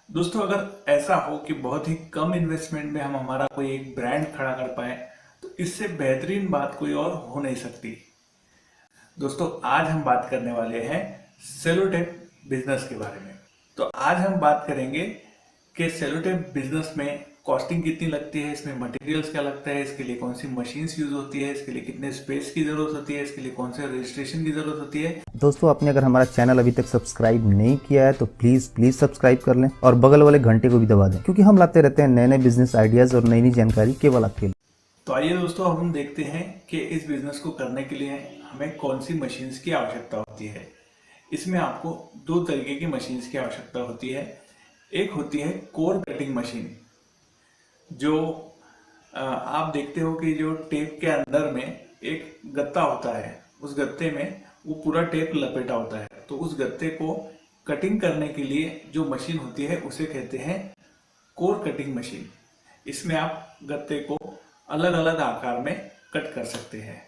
दोस्तों, अगर ऐसा हो कि बहुत ही कम इन्वेस्टमेंट में हम हमारा कोई एक ब्रांड खड़ा कर पाए तो इससे बेहतरीन बात कोई और हो नहीं सकती। दोस्तों, आज हम बात करने वाले हैं सेलोटेप बिजनेस के बारे में। तो आज हम बात करेंगे कि सेलोटेप बिजनेस में कॉस्टिंग कितनी लगती है, इसमें मटेरियल्स क्या लगता है, इसके लिए कौन सी मशीन्स यूज होती है, इसके लिए कितने स्पेस की जरूरत होती है, इसके लिए कौन से रजिस्ट्रेशन की जरूरत होती है। दोस्तों, आपने अगर हमारा चैनल अभी तक सब्सक्राइब नहीं किया है तो प्लीज सब्सक्राइब कर लें और बगल वाले घंटे को भी दबा दें, क्योंकि हम लाते रहते हैं नए नए बिजनेस आइडियाज और नई नई जानकारी केवल आपके लिए। तो आइए दोस्तों, अब हम देखते हैं कि इस बिजनेस को करने के लिए हमें कौन सी मशीन्स की आवश्यकता होती है। इसमें आपको दो तरीके की मशीन्स की आवश्यकता होती है। एक होती है कोर कटिंग मशीन, जो आप देखते हो कि जो टेप के अंदर में एक गत्ता होता है, उस गत्ते में वो पूरा टेप लपेटा होता है। तो उस गत्ते को कटिंग करने के लिए जो मशीन होती है उसे कहते हैं कोर कटिंग मशीन। इसमें आप गत्ते को अलग अलग आकार में कट कर सकते हैं।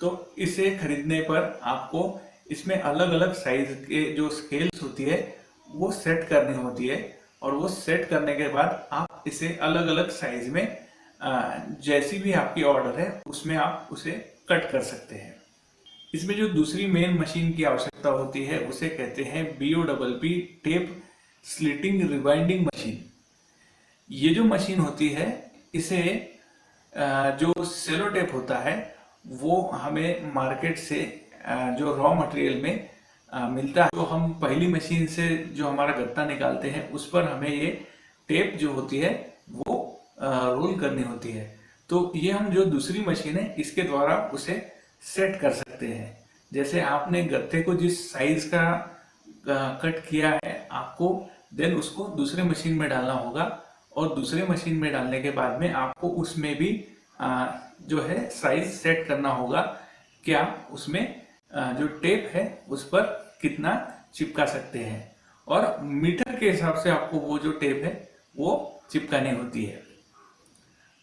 तो इसे खरीदने पर आपको इसमें अलग अलग साइज के जो स्केल्स होती है वो सेट करनी होती है, और वो सेट करने के बाद आप इसे अलग अलग साइज में जैसी भी आपकी ऑर्डर है उसमें आप उसे कट कर सकते हैं। इसमें जो दूसरी मेन मशीन की आवश्यकता होती है उसे कहते हैं BOPP tape slitting rewinding machine. ये जो मशीन होती है, इसे जो सेलो टेप होता है वो हमें मार्केट से जो रॉ मटेरियल में मिलता है। तो हम पहली मशीन से जो हमारा गत्ता निकालते हैं उस पर हमें ये टेप जो होती है वो रोल करनी होती है। तो ये हम जो दूसरी मशीन है इसके द्वारा उसे सेट कर सकते हैं। जैसे आपने गत्ते को जिस साइज का कट किया है, आपको देन उसको दूसरे मशीन में डालना होगा, और दूसरे मशीन में डालने के बाद में आपको उसमें भी जो है साइज सेट करना होगा कि आप उसमें जो टेप है उस पर कितना चिपका सकते हैं, और मीटर के हिसाब से आपको वो जो टेप है वो चिपकानी होती है।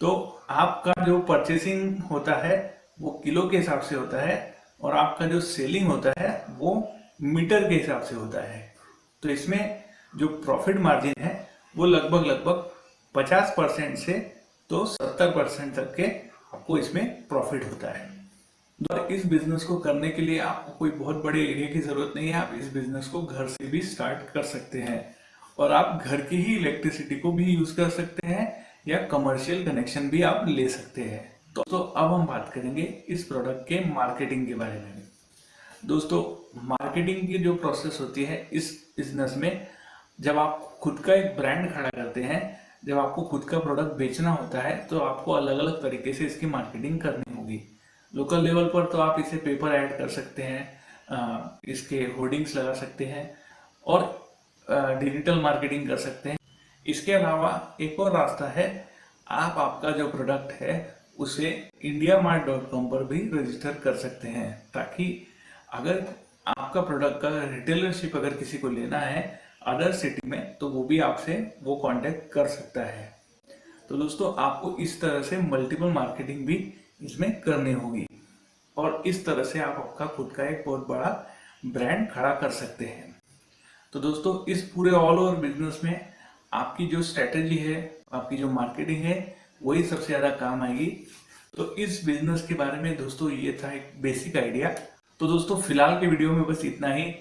तो आपका जो परचेसिंग होता है वो किलो के हिसाब से होता है, और आपका जो सेलिंग होता है वो मीटर के हिसाब से होता है। तो इसमें जो प्रॉफिट मार्जिन है वो लगभग 50% से तो 70% तक के आपको इसमें प्रॉफिट होता है। और इस बिजनेस को करने के लिए आपको कोई बहुत बड़े एरिया की जरूरत नहीं है। आप इस बिजनेस को घर से भी स्टार्ट कर सकते हैं, और आप घर की ही इलेक्ट्रिसिटी को भी यूज कर सकते हैं या कमर्शियल कनेक्शन भी आप ले सकते हैं। तो अब हम बात करेंगे इस प्रोडक्ट के मार्केटिंग के बारे में। दोस्तों, मार्केटिंग की जो प्रोसेस होती है इस बिजनेस में, जब आप खुद का एक ब्रांड खड़ा करते हैं, जब आपको खुद का प्रोडक्ट बेचना होता है, तो आपको अलग अलग तरीके से इसकी मार्केटिंग करनी होगी। लोकल लेवल पर तो आप इसे पेपर ऐड कर सकते हैं, इसके होर्डिंग्स लगा सकते हैं, और डिजिटल मार्केटिंग कर सकते हैं। इसके अलावा एक और रास्ता है, आप आपका जो प्रोडक्ट है उसे indiamart.com पर भी रजिस्टर कर सकते हैं, ताकि अगर आपका प्रोडक्ट का रिटेलरशिप अगर किसी को लेना है अदर सिटी में, तो वो भी आपसे वो कांटेक्ट कर सकता है। तो दोस्तों, आपको इस तरह से मल्टीपल मार्केटिंग भी इसमें करनी होगी, और इस तरह से आप आपका खुद का एक बहुत बड़ा ब्रांड खड़ा कर सकते हैं। तो दोस्तों, इस पूरे ऑल ओवर बिजनेस में आपकी जो स्ट्रेटेजी है, आपकी जो मार्केटिंग है, वही सबसे ज़्यादा काम आएगी। तो इस बिजनेस के बारे में दोस्तों ये था एक बेसिक आइडिया। तो दोस्तों, फिलहाल के वीडियो में बस इतना ही।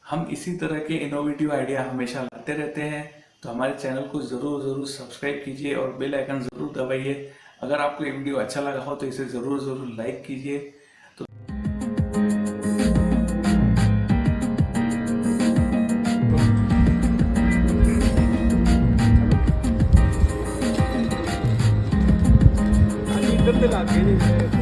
हम इसी तरह के इनोवेटिव आइडिया हमेशा लाते रहते हैं, तो हमारे चैनल को ज़रूर सब्सक्राइब कीजिए और बेल आइकन ज़रूर दबाइए। अगर आपको ये वीडियो अच्छा लगा हो तो इसे ज़रूर लाइक कीजिए। तो इधर से लाके